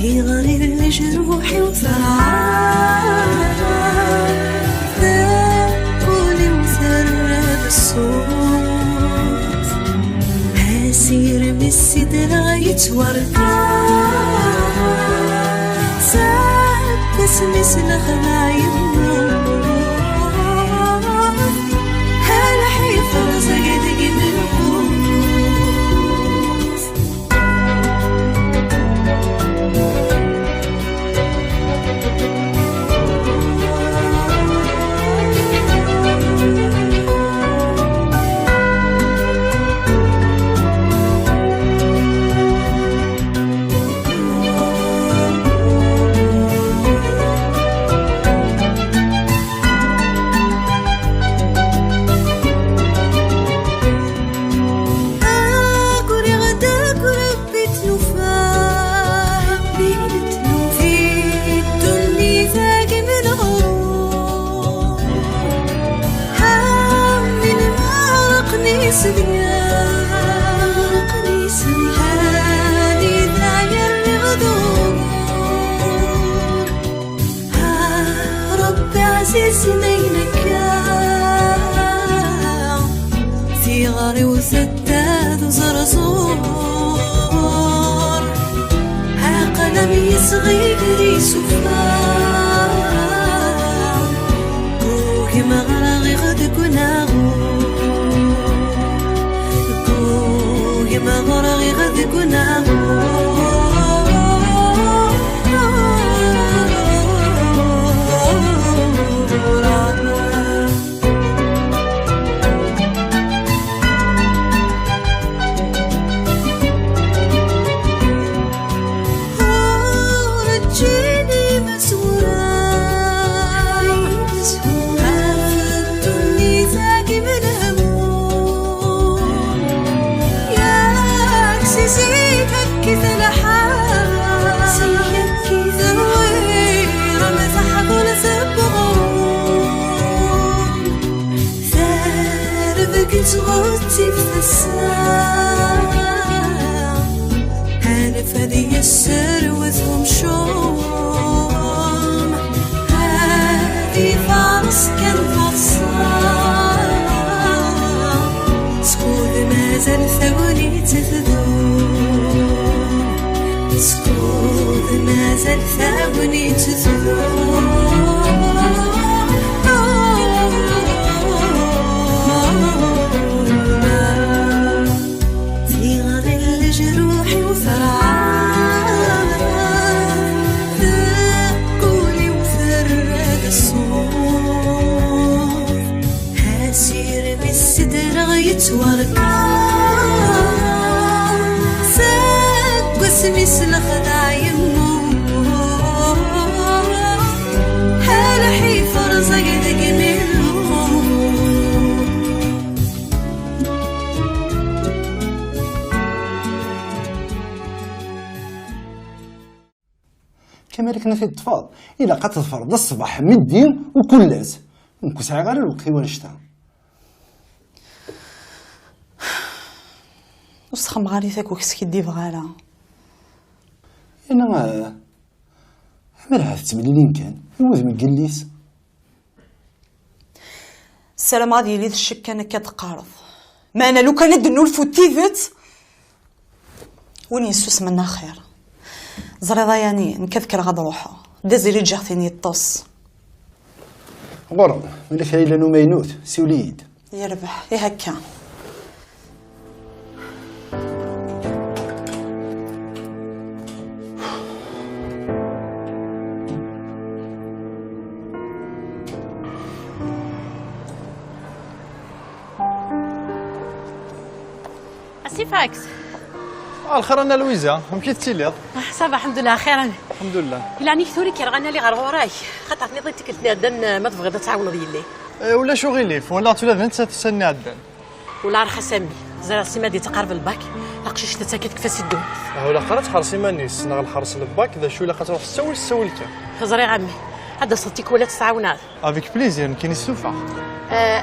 في غرير جروحي وثرعان ثاقولي وثرب الصوت هاسير من السدرة يتوردان ساب اسمي سلخنا يموت هالحي فرزة قدق من في غاري وسداد وزرزور ها قلمي صغير يسفار روحي مغرغي غدك وناغور روحي مغرغي غدك وناغور غوتي في الساعة هانف هذي السر وذهم شوم هذي فارس كان فرصان سكول مازال ثوني تذوب سكول مازال ثوني تذوب جروحي وثرعان ثقولي وثرد الصوت هاسير من السدرة يتوركان ساق واسمي سلخدا يموت هالحي فرزة قدق من كما كنا في الطفال إلا قد تفرض الصباح مدي وكلاز ممكن ساعة غير الوقت ونشتا وسخم غالي ثاك وكسكي دي فغالا أنا عملها في تمليلين كان يوز من قليس السلام غادي يلي الشك كان كتقارض ما أنا لو كان دنو الفوتيفت وني نسوس منا خير زريضة يعني نكذكر غاد روحو دازيلي جاغتيني الطوس غرب ملي فيها إلا نمينوت سي وليد يربح يا هكا اسي فاكس الخير انا لويزا كيف تيليض صافا الحمد لله خير الحمد لله الا نيك ثوري كيرغانا لي غير وراي خاطر نضيت كلت نادن ما تبغي تعاون ديالي ولا شو غيليف ولا تولى انت تسنى عدن ولا رخص سامي زرا سيما دي تقارب الباك لاقشيش تتاكد كفاس الدون ولا قرات حرسي مانيس نغ الحرس الباك ذا شو لا قتروح تسوي لك زري عمي هذا صوتيك ولا تتعاونات افيك بليزير كاين السوفا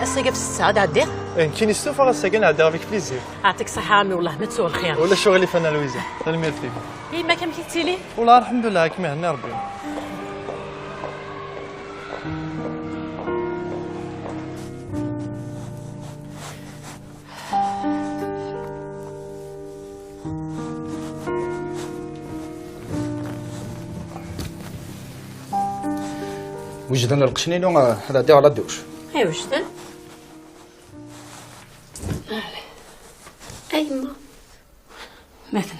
الساقه في 6 عاد عدي كاين يستوفى غا ساكن عاد افيك بليزير. يعطيك الصحه عمي، والله ما تسوى الخير. ولا شو غالي فانا لويزا تلميذ فيك. اي ما كان مشيتي لي؟ والله الحمد لله هاك مهنا ربي. وجدنا القشنينو هذا دي على الدوش. اي وجدان. ايما مثلك.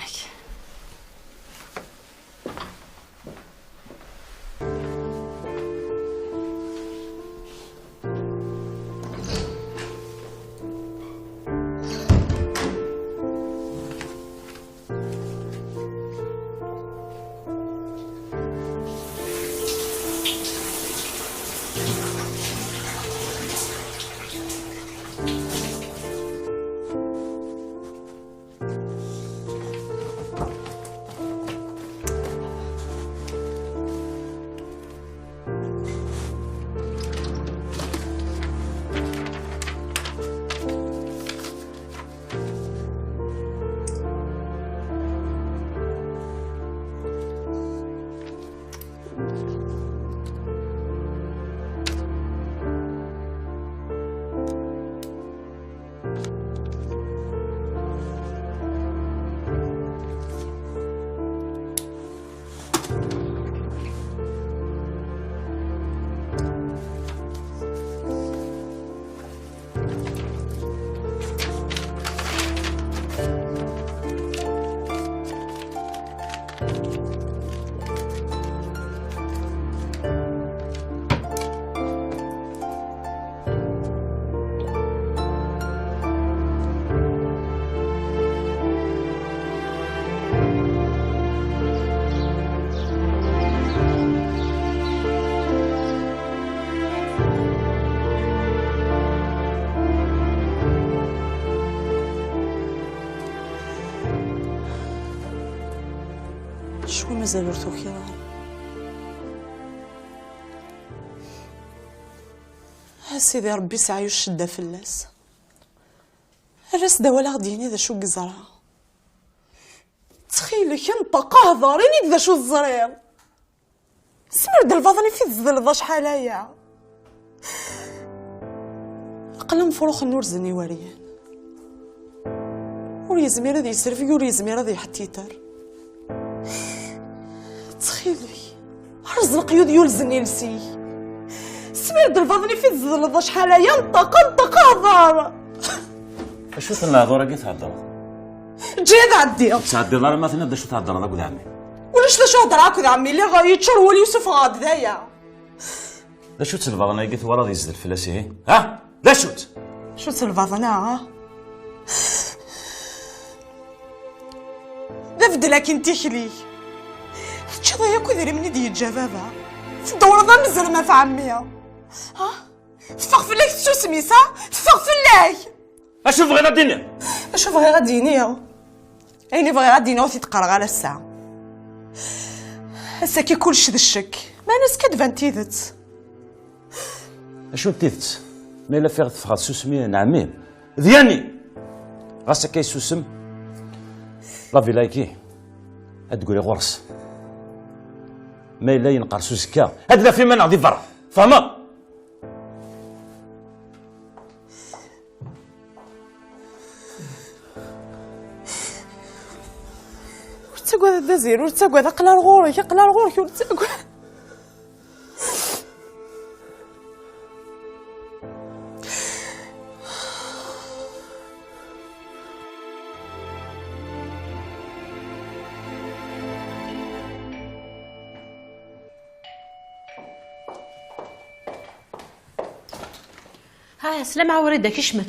شكون مازال ورثو خيار؟ سيدي ربي سعيو الشدة فلاس. الراس دا ولا غديني ذا شو قزرها. تخيلك انت قهضريني ذا شو الزرير. سمرد الفضني في الظل شحال هيا. قلم فروخ النور زني وريان. ور يزمير هذا يسرفي ور يزمير هذا يحتيتر. تخيلي هرز القيود يلزني لسي. سمرد الفضني في الظل شحال هيا انت قهضر. شو تنهضر كي تهضر؟ جيد عدي تعدي دار مثلا دا شو تهضر هذاك عمي؟ ولاش لا شو هضر هاك عمي اللي غيتشر ولي يوسف غاد ذايا. دا شو تلفظ انا قلت ورا يزد الفلاسي ها؟ لا شوت شو تلفظ انا ها؟ نبدلك انت خلي تشضى ياكو ذري من يدي الجبابة في الدورة ذا مزال ما في عمي ها؟ تفق فلاك شو سميسا؟ تفق فلاك اشوف غير الدنيا اشوف غير الدنيا عيني بغي غادي نوث يتقرغ على الساعة هسا كي كلشي ذا الشك ما ناس كدفان تيذت اشو تيثت ما الا فيغ تفغاد سوسمي نعمين ديالني غاسا كاي سوسم لا فيلايكي تقولي غرس ما الا ينقر سوسكا هاد في منع دي برا فهمه تقعد هذا زير وتقعد قلال غورك وتقعد ها سلامة وريدة كي شمت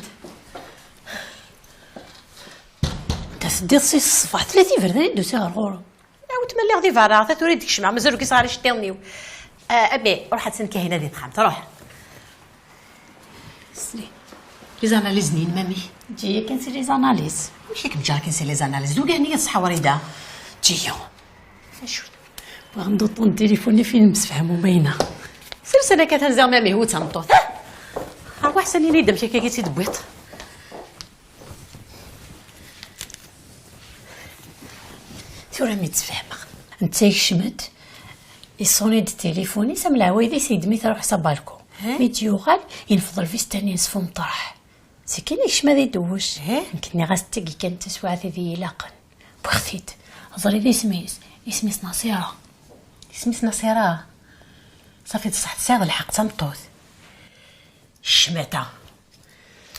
انت سديت سي الصباح 30 فردان دوسي على الغورو وتملي غادي فارا عطات وريدك شمع مازالو كي صغار يشتيونيو ابي روح هاتسن كاينه دي تخامت روح سلي لي زاناليز زنين مامي جي كنسي لي زاناليز واش راك مجا كنسي لي زاناليز دوك هنيه الصحه وريده جيو شو بغا ندوطو التليفون فين مسفهم وباينه سلسله كتهزر مامي هو تنطوط ها احسن لي دمشي كي تيدبويط راه متفاهمه انت يشمت يصوني التليفوني سام العوايدي سيد مي تروح صبالكو ميت يوغال ينفضل فيستاني نصفو مطرح سكين يشما ذي دوش يمكنني غاستقي كانت تسوعة ذي لاقن بختيت زري ذي اسميس نصيرة اسميس نصيرة صافي تصح تساغ الحق تمطوث الشماتة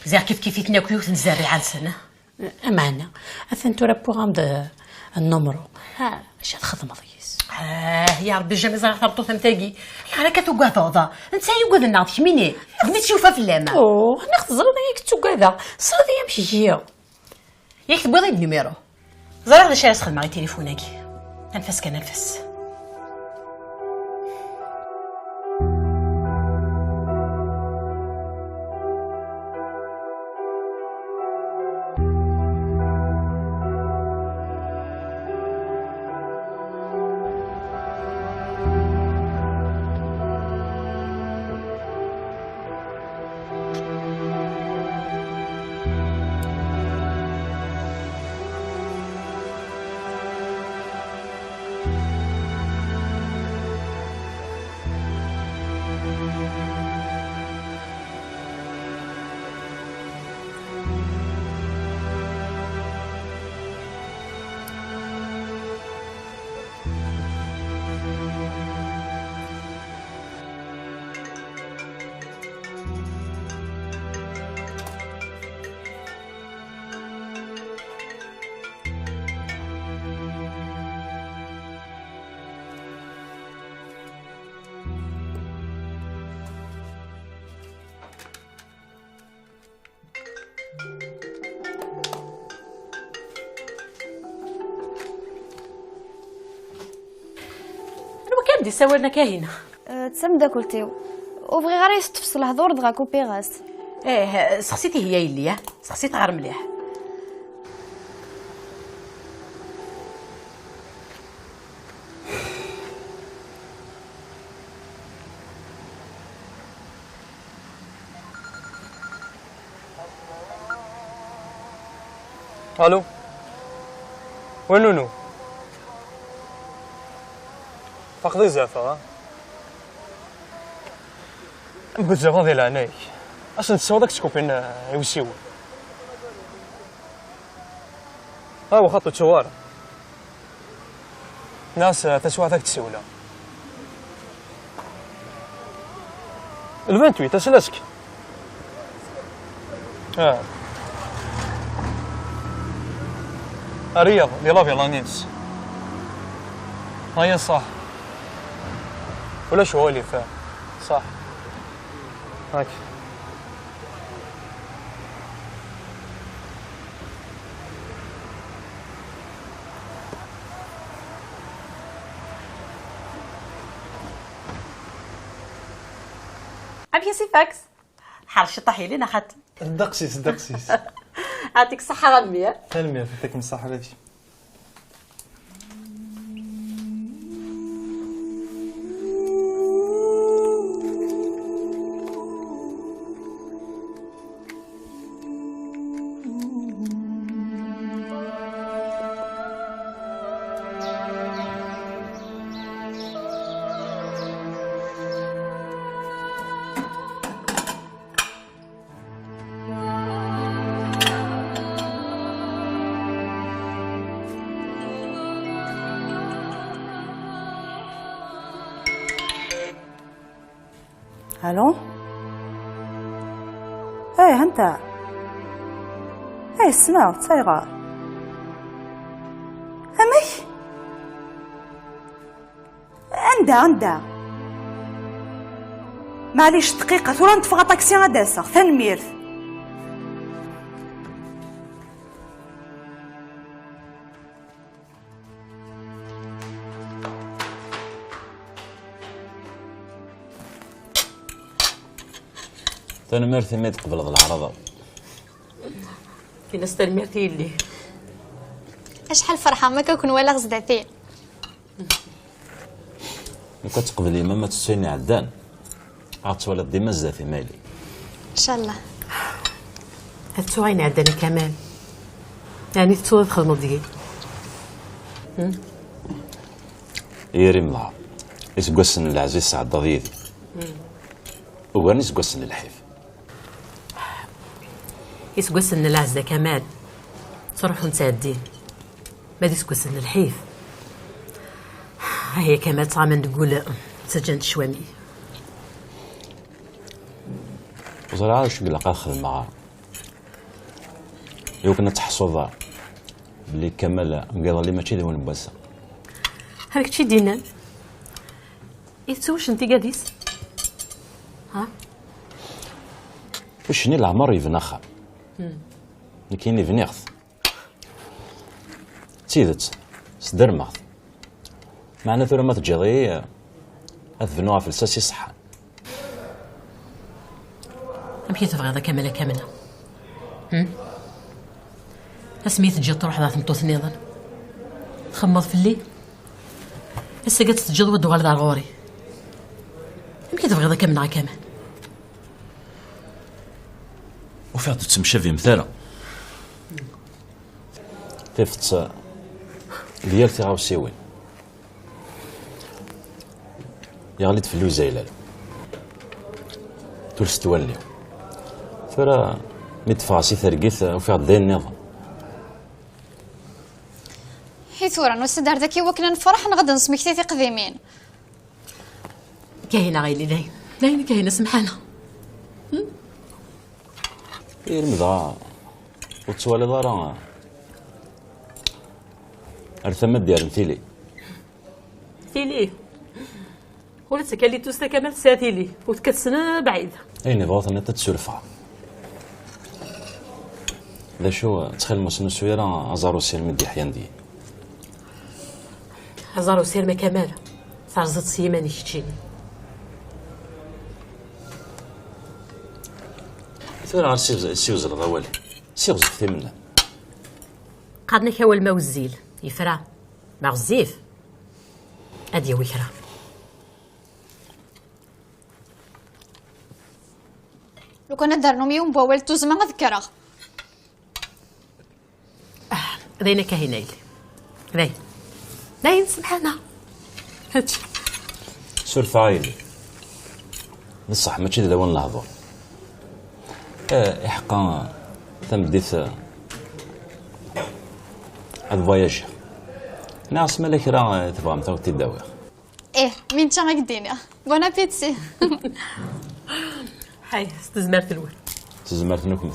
زي كيف يتناكلو وتنزاري عن سنة أمانة أثنتو رابوغام النمرو ها اش الخدمة ضيس يا ربي جامي زغير تربطو ثمتاقي على كتوقع ضوضا انت يوقع النار تشميني بغيت تشوفها في اللامة انا خد زرنا ياك توقع ذا صرا ذي يمشي جيو ياك تبغي ضيب نيميرو زرا غدا شي اسخد معايا تليفوناكي نفس كنفس دي سوالنا كاينه تسمى داكلتيو وبغي غير يستفصل الهضور دغا كوبي غاس سقسيتي هي اللي سقسيت غير مليح الو وين نونو فقدي زعفة بزاف ديال العنايك اش نتسوى داك السكوبين يوسيو هو خطو تشوار ناس تسوى داك التسولة البنت ويتا سلاسك الرياض ديال لافيلانيس هيا صح ولا شوالي فيها صح هاك ابي سيفاكس حرش طحي لنا خات دقسيس يعطيك الصحة غمية تنمية في تلك الصحة هذه الو ايه انت ايه سمعت صايغه امي عندها معليش دقيقه ثورا نتفغى طاكسي غاداسه ثنميرت تنمرتي ما تقبل العرضه كي ناس تنمرتي اللي اشحال فرحه ما كنكون ولا غزداتي ملي كتقبلي ما تسيني عدان غتولد ديما زافي مالي ان شاء الله هتسوعيني عداني كمان يعني تسوى تخدموا ديالي يريم الله يسقسن العزيز سعد ضيدي وغاني يسقسن الحيف يسقسن العزة كمال صروح نتعدين ما يسقسن الحيف. هي كمال تعمل نقول سجنت شوامي وزرعة شو قلق أخذ معاه يو كنا تحصل بلي كمال مقاضى لي ماشي ديوان بواسا هاك تشي دينا يتسوش انتي قاديس ها وشني العمر يفنخا لكن يفنيخ تيدت سدرمغ معنا ثورة ما تجيضي أذفنوها في الساسي صحة أمشي تبغى هذا كاملة كاملة اسمي تجي تروح ذا ثمطوث نيضا تخمض في الليل هسه قد تجي ود وغالد على غوري أمشي تبغى هذا كاملة كامل وفي عطو تسمشى في مثالة تفت ديال تيغاو سيوين يغليت في اللوز زيلال تولس تولي ثورة متفاصي ثرقيث وفي عض دين النظام هي ثورة نوسدار ذاكي وكنا نفرح نغدا نسمك ثيثي قديمين كاينة غيلي لاين كاينة سمحانة المضى وتسوالي ضارا ارثمت ديال مثيلي تيلي ولا تكالي توستا كمال ساتيلي وتكسنا بعيد ايني ضغط انا تتسولفها لا شو تخيل مسنو سويرا ازارو سير مدي حيان دي هزارو سير ما كمال صار زد سيماني شتيني ثورة غير سيوزر ضوالي سيوزر في منا قادنا كاول الماء والزيل يفرع مع غزيف ادي ويكرا لو كنا دارنو يوم بوال توزما غذكره ذينا كاهنايل ذين سبحانه هاتشي سولف عايلي بصح ماشي دوان نهضر حقا تم بديت الفواياج ناس مالك راه تبغى متوت تداوي ايه مين تشا قدينا بون ابيتسي هاي استزمرت الول تزمرت نكمل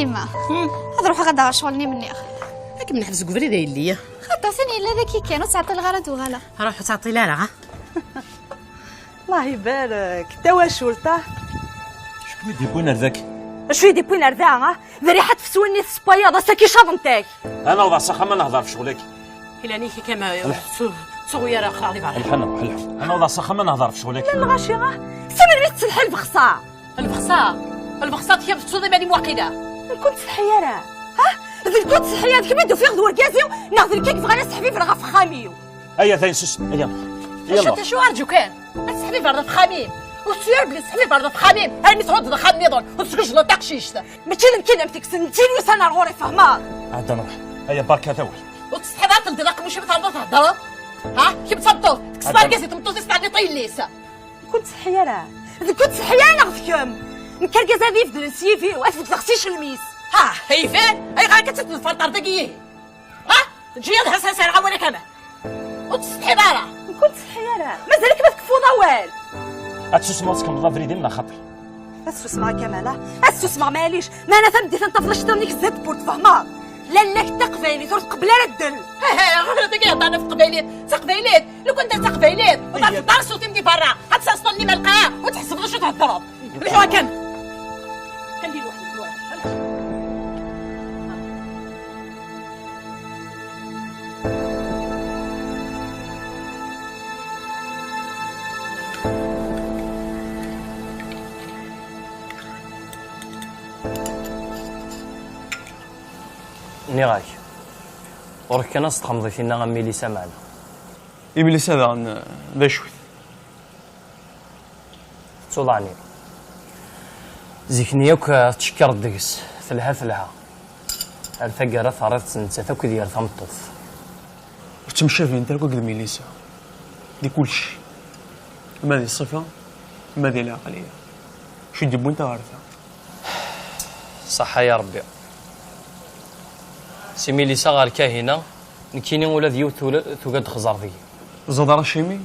ايما هذا روح غدا شغلني مني هاك من حبس قبري داير ليا خاطر ثاني الا ذاكي كانوا تعطي الغرض وغلا روح تعطي لها ها الله يبارك توا شولته شكون يكون هذاك شو يدي بوين أرذاعة ذريحة في سويني السبايا ساكي شاطنتك انا وضع صخه ما نهضر في شغلك إلا نيكي كما صغيرة أخرى بعد الحنا انا وضع صخه ما نهضر في شغلك لا الغاشرة سمر بيت تسلح البخصة البخصة هي بتصودي ماني موقدة كنت سحيارة ها ذي كنت سحيارة كيما يدو في غدو وركازيو ناخذ الكيك بغانا سحبي في رغا في خاميو ايا ثاني سوس يلا شو أرجو كان تسحبي في رغا في خاميم وسير بلي سحبي في رغا في خاميم هاني تعود دخل نظام وتسكش لا تقشيش ماشي يمكن امتك سنتين وسنة الغوري فهمات عاد نروح ايا بركه تول وتسحبها تلتقى مش بتعرض تهضر ها كيف تصبطوا كسبار كاسي تمطوطي استعني طيل ليسا كنت سحيارة ذي كنت سحيارة نغفكم مكرقة هذه في درسي في وقفت تغسيش الميس ها هي فين اي غاكا تتفلتر دقيه ها تجي هسه سرعه ولا كمان وتستحي بارا كنت سحيارة مازالك ما تكفو ضوال اتسوس ماسكم ضافري من خاطر اسوس مع كمالة اسوس مع ماليش ما انا ثمدي ثنطفلش ترنيك الزيت بورت فهمات لك تقبيلي ثورت قبلة الدل غير دقيقة أنا في قبيلات لو كنت قبيلات وطرف الدرس وتمدي برا حتسصلني ملقاه وتحسب غش تهضرب الحوا كان دير واحد نيغاك ورك كان استخمضي فينا ميليسا معنا ميليسا ذا شوث تولاني زيكني يوك تشكر دقس ثلها الفقرة ثارت سنسة ثوك ديال ثمطوف وتمشى فين انت قد ميليسا دي كلشي ما دي الصفة ما دي العقلية شو تجيبو انت عارفها صحة يا ربي سي ميليسا غير كاهنة نكيني ولا ذيو ثوقد خزار ذي زدار شيمي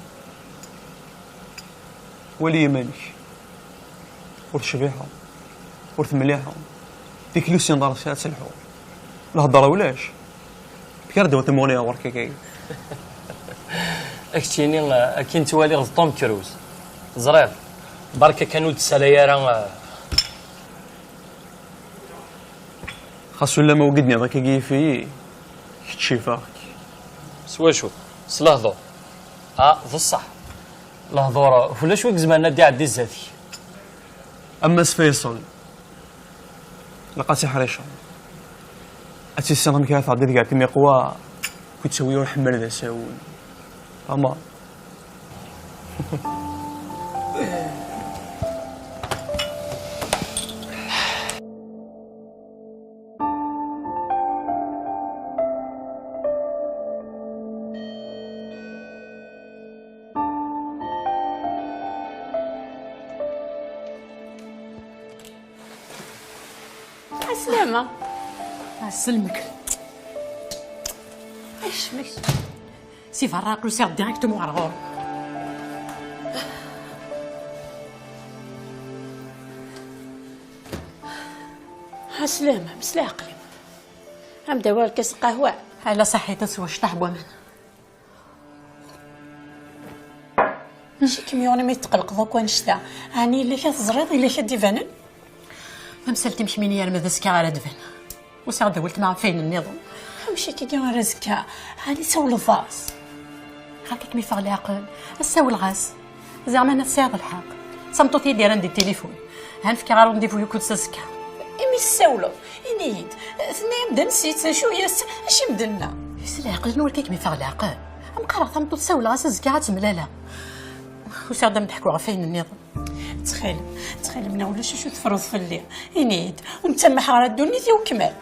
ولي يمانك ورث شبيحة ورث مليحة ديك لوسي نضار فيها تسلحو الهضرة ولاش بكار دوا تمونيها وركا كاي اكتيني اكين توالي غض توم كروز زرير بركة كانوا تساليا خاصو لا ما وقدني هذاك كي في كتشي فاك سوا شو سلهضو ذو الصح لهضورة ولا شو زمان دي عدي الزاتي اما سفيصل لقاتي حريشة اتي السنة كانت عدي ذيك كمية قوى كنت تسوي وحمل ذا ساون اما عسلامة. عسلمك. ايش مش سي فراق لو سير ديريكتومون على الغور. عسلامة بس لا عقلي نبدا وال كاس قهوة على صحيتها سوا شطح بومن ماشي كيما ما يتقلق دوك ونشتا هاني اللي كتزريض اللي كديفانن مسالتي مشميني يا ماذا سكا على دفن وساعد دولت مع فين النظام ماشي كي غير زكا هاني سول الفاس هاكك ميفاغ العقل الساول الغاز زعما انا ساعد الحق صمتو ديال عندي التليفون هنفكي غير رونديفو يكون ساسكا امي الساولو انيد ثنين بدا نسيت شويه اش بدلنا يس العقل نوريك ميفاغ العقل ام قرا صمتو الساول الغاز زكا تملاله وساعد نضحكوا فين النظام تخيل من ولا شو تفرض في الليل ينيد ونتسمح على الدنيا وكمال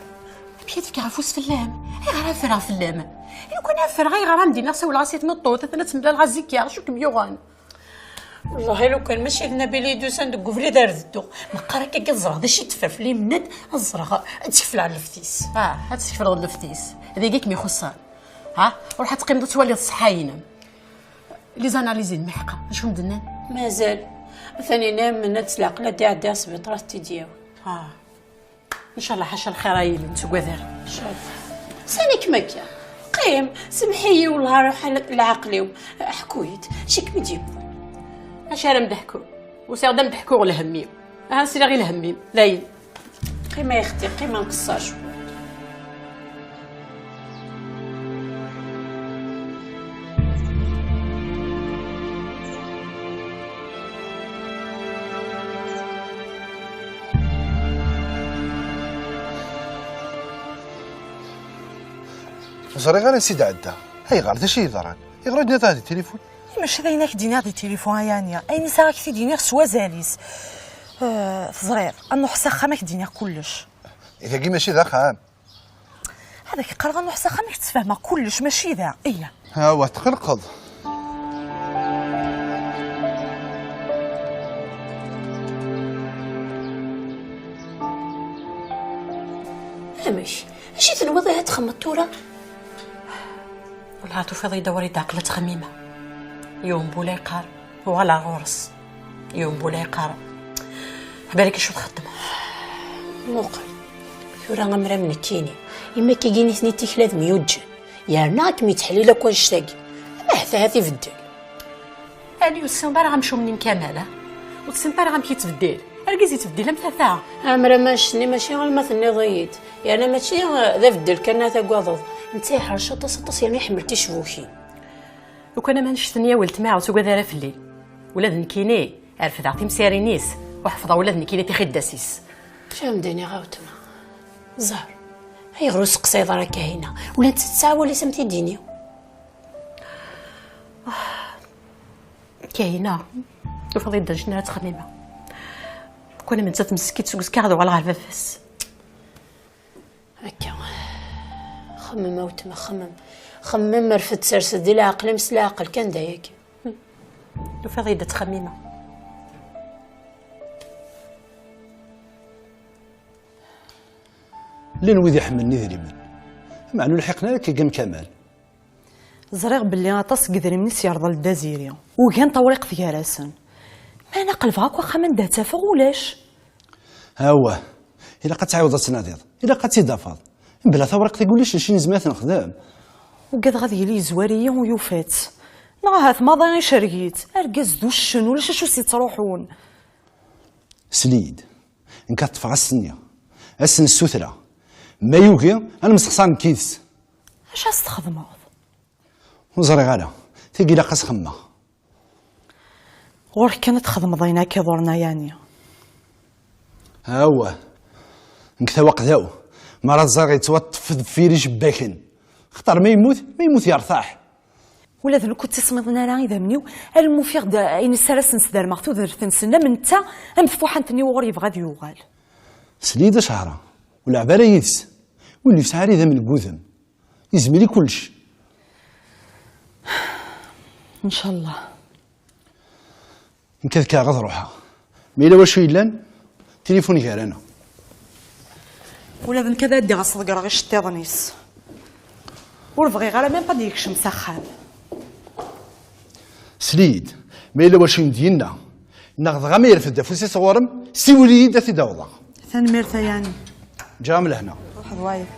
بيتك عفوس في اللام غير فرع في اللام لو كان فرع غير عندي ناس ولا عصيت نطوط ثلاث مبلال غازيكيا شو كميوغان والله لو كان ماشي لنا بلي دو صندوق وفري دار الدو ما قرا كي الزرع دا شي تفرف لي مناد الزرع تكفل على الفتيس تكفل على الفتيس هذيك مي خصان وراح تقيم تولي الصحاينه لي زاناليزين محقه شنو مدنا مازال مثلا نام من نتسلاق لا دي عدي السبيطار تيدياو ان شاء الله حاشا الخير يلي نتسوى ذار ان شاء الله سانيك مكا قيم سمحي والله روح لعقلي حكويت شيك مجيب اش راه نضحكوا وساعده نضحكوا على همي سير غير همي لاين قيمه يا اختي قيمه نقصاش زري غير سيدي عدا هاي غير تا شي يضران يغرو دينا هذه التليفون ماشي دايناك دينا هذه التليفون يانيا اين ساعه كثي دينا سوا زاليس زرير انو حساخه ماك دينا كلش اذا كي ماشي ذا خام هذاك قال انو حساخه ماك تفهمها كلش ماشي ذا ايا ها هو تقلقض ماشي اش تنوضي هاد تخمطوره والله توفيض يدوري عقله خميمه يوم بولا يقار وعلى غورس يوم بولا يقار بالك شو تخدم موقع ثورا غمره من كيني اما كيجيني ثنيتي ثلاث ميوجن يا ناك ميتحلي لك ونشتاقي ما حتى هاتي في الدل اني والسنبار غنمشيو منين كماله والسنبار غنكيتبدل ركزي تبدل مثلا عمرها ماشي غير مثلني ضيت يعني ماشي ذا بدل كان تا قاضض انت حرشه تصطص يعني حملتي شبوكي وكان ما نشتني ولت ما عاود كذا في الليل ولاد نكيني عرف تعطي مساري نيس وحفظه ولاد نكيني تخداسيس فهمتني غاوتنا زهر هي غير سقسيض راه كاينه ولا انت تسعى ولا سمتي ديني كاينه وفضي درجنا تخميمه كنا من تات مسكيت سوق كاردو على الفافس هكا خمم وتما خمم رفد سرس ديال العقل مس العقل كان دايك وفضي تخميمه لين ويدي حملني ذريمن مع انه لحقنا لك كان كمال زريغ باللي غطاس قدري من سيرضى للدازيري وكان طوريق في راسن ما انا قلب هاك واخا من دات تافغ ولاش ها هو الا قد تعاود تناضيض الا قد تيدافض بلا ثورق تقوليش شي نزمات نخدم وقاد غادي يلي زواريه ويوفات نغاها ما ضاني شرقيت ارقز دو الشن ولا شو سي تروحون سليد ان كتفغ السنيه السن السثره ما يوكي انا مستخسر كيس اش استخدمه وزري غالا تيجي لاقاس خمه غورك كانت تخدم ضينا كيضرنا يعني ها هو نكتا وقداو مرات زاغي توطف في ريش باكن اختار ما يموت يرتاح ولا ذلك كنت تصمدنا راه اذا منيو المفيق دا عين السرس نسدار مغتو درت نسنا من تا مفتوحه وغور يبغى يوغال سليده شهره ولا عباله يدس واللي في سعري ذا من القوذم يزملي كلش ان شاء الله نكذكا غض روحها ما الا واش يلان تليفوني كارانا ولا ذن كذا دي غصدق راه غير شطيضنيس وربغي غير ميم با ديكش مسخن سليد ما الا واش ندينا ناخذ غمير في الدفوسي صورم سيولي دا تداوضا ثاني ميرثا يعني جام لهنا روح ضوايف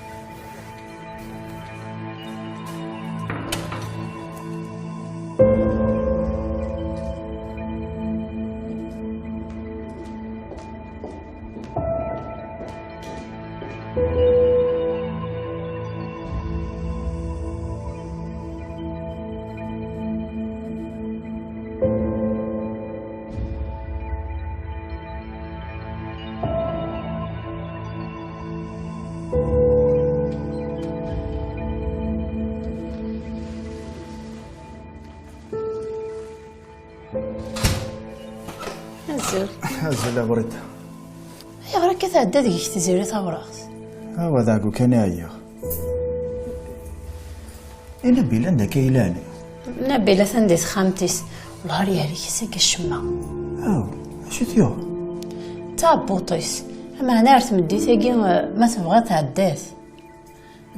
هازل ورده هي غير كتعدى ديك تزيري تاوراغ هو ذاك كان عيا الا بلا عندك ايلاني نبيله تنديت خامتيس والله يا ريك ساك الشمه اش تيو تا بوطيس اما انا رت مديتي ما تبغى تعدات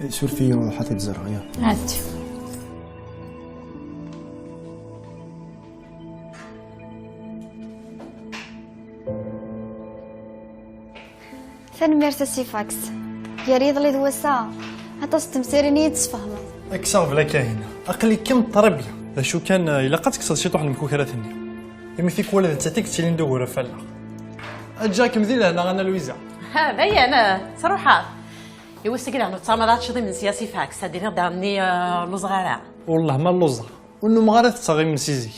سور فيا حطيت الزرع عادي تنميرت السيفاكس يا ريض لي دوسا حتى ستمسيريني تفهمت اكسر بلا كاينه اقلي كم طربيه شو كان الا قد كسر شي طوح المكوكراتني يمي فيك ولد انت تيك تشيلين دوغورا فلا اجاك مذيل هنا انا لويزا ها باين انا صراحه يوسك لنا تصامدات شدي من سياسي فاكس هادي دارني لوزغارا والله ما اللوزه وانه مغارات تصغي من سيزيك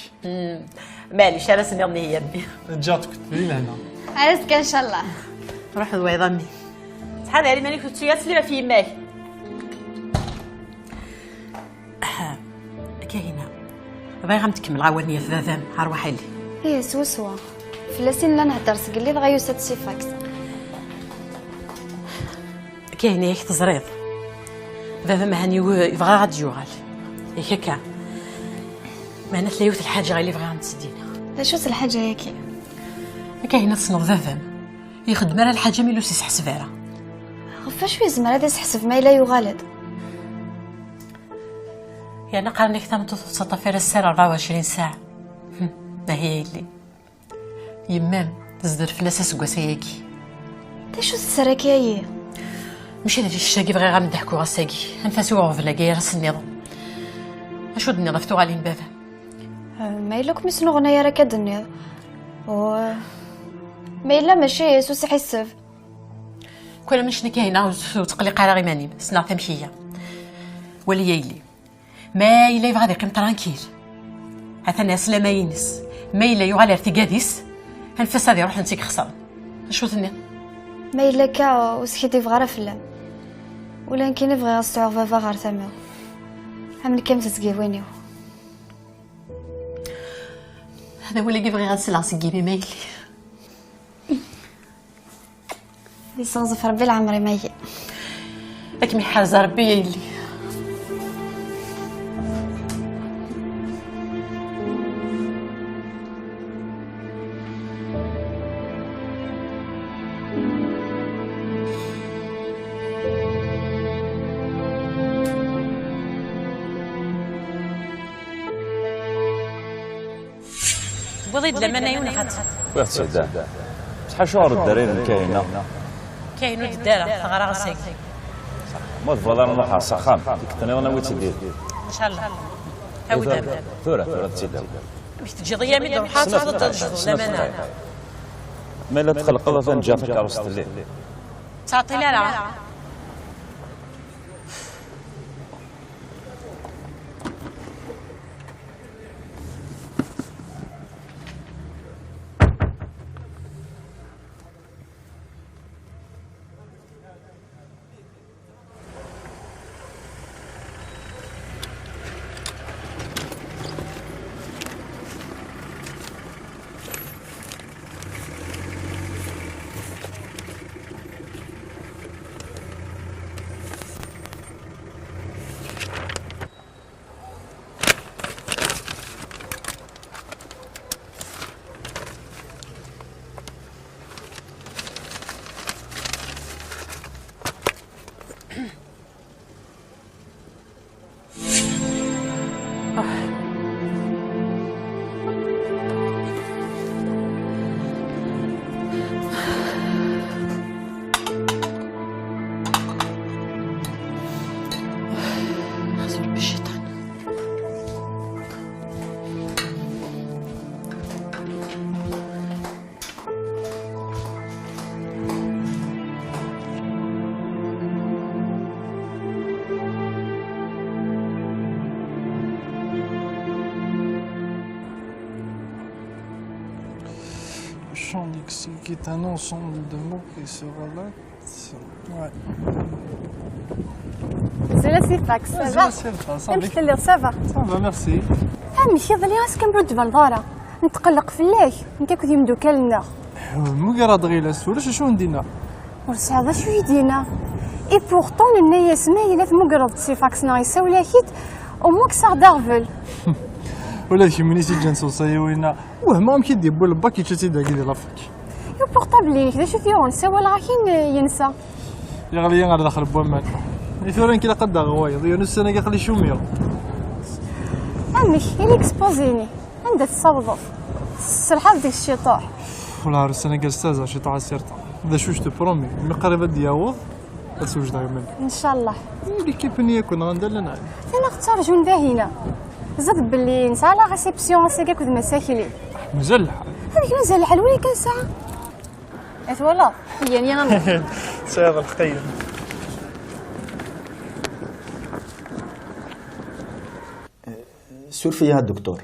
مالي انا سنيرني هي بي جاتك تدير هنا عرفتك ان شاء الله روح الويضه مي شحال هذه مالك تسيات اللي في يماك كاينه باغي غنتكمل عاونيه في ذاذام ارواحي لي ايه سوا فلاسين لا نهضر سقلي دغيا يوسات السيفاكس كاينه ياك تزريض ذاذام هاني يبغى غادي يوغال ياك هكا معنا ثلاثه الحاجه غير اللي بغا غنتسدينا شوت الحاجه ياكي كاينه تصنف ذاذام يخدم راه الحاجه ميلو سي حسفاره غفاش يزمر هذا يحسب ما الا يغالد يعني قارنك تم تتصطفي الساعه 24 ساعه ما هي اللي يمام تزدر فلاسه سكواسياكي شو السراكيه هي ماشي هذا الشاكي بغي غنضحكوا غاساكي انفاسو غوفلا كاير النظام اشو النظام فتو علين بابا ما الا كمي سنو غنايا راه كدنيض و ما الا ماشي سوسي حسف كل مش كاينه وتقلي قرا غير ماني سنا تمشيه ولي يلي ما الا يبغى يقيم ترانكيل حتى الناس لا ما ينس ما الا يغالي ارتقاديس هنفس هذه روح نتيك خسر شو ثني ما الا كا وسكيتي فغاره فلان ولا كاين بغي غاستعوغ فافا غير تما عملي كام تتقيوينيو. هذا هو اللي كيبغي غنسلع سكيبي مايلي. ليسونس في ربي العمري مايلي. راك محازه ربي يلي. تبغي لما نايون خاطر واحد سعدان شحال شهر الدراري الكاينه كاين ود الدار غير غسيك ما تفضل نروح السخان ديك الثانيه وانا ويت دير ان شاء الله هاو دابا ثوره تسيدها باش تجي ضيامي نروحات هذا تجدو لما انا ما لا تخلق الله فنجا في كاروسه الليل تعطي لا لا Champ lexique est un ensemble de mots qui se relatent. Ouais. C'est la Sifax, ça va? امشي اللي صافا. صافا ميرسي. ماشي ظلي راسك نبرد بالدارة. نتقلق فلاك، نكاك ديما دوكالنا. مو غير غيلاس ولا شنو ندينا؟ ورسعة شو يدينا؟ اي بورتون النية سمايلة مقرض Sifax نايسة ولا كيت وموك صار دارفل. ولا شي مني سي جنسو صايوينا وهم كي ديبو الباكي تشتي داكي ديال لافك. يو بورطابلي كذا شو فيو نسى ولا غاكين ينسى. يا غالي غير داخل بوامان. يثورن كي لقد غوايض يا نص انا قال لي شومير. عمك يلي اكسبوزيني عندها تصوض. الصلحة ديك الشيطوح. ولا راه انا قال استاذ شيطوح سيرتا. ذا شوش تو برومي مي قريبه دياوض اسوج دايما. ان شاء الله. اللي كيف نيا كنا غندلنا. انا اختار جون باهينا. زاد باللي نسعى لا ريسبسيون ساكا كود مساكلي مازال الحال هذيك مازال الحال وين كان ساعه اتولا يعني انا ساعه الخير سور فيها الدكتور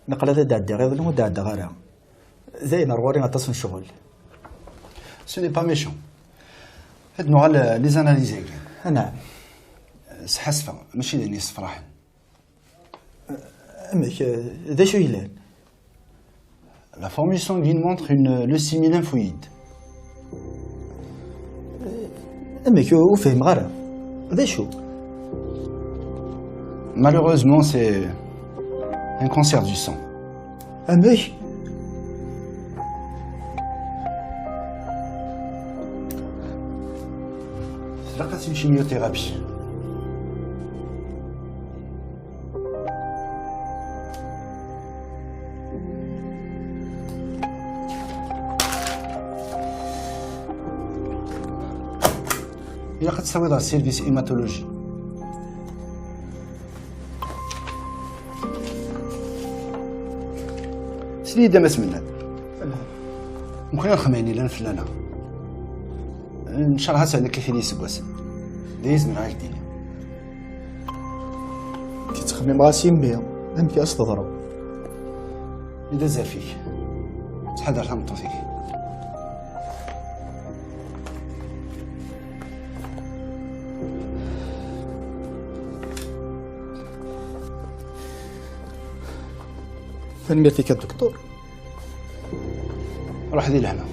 نقلت داد غير ظلم وداد غيرها زين رواري غتصن شغل سو ني با ميشون هاد نوع لي زاناليزي نعم سحاسفه ماشي ديني صفراحن امك ذا شو يلان La formule sanguine montre une leucémie lymphoïde. امك وفهم غير ذا شو Malheureusement, c'est un cancer du sang. امك لقات une chimiothérapie. إلا قد تساوي السيرفيس إيماتولوجي. سلي دامس منها. ممكن نخميني لان فلانة. إن شاء الله هسه كيف لي سكواس. دايز من هاك الدنيا. كي تخمم راسي بها امك استضرب. إذا زال فيك. تحضر حمطو فيك. تنميتك الدكتور. روح ذي لهنا.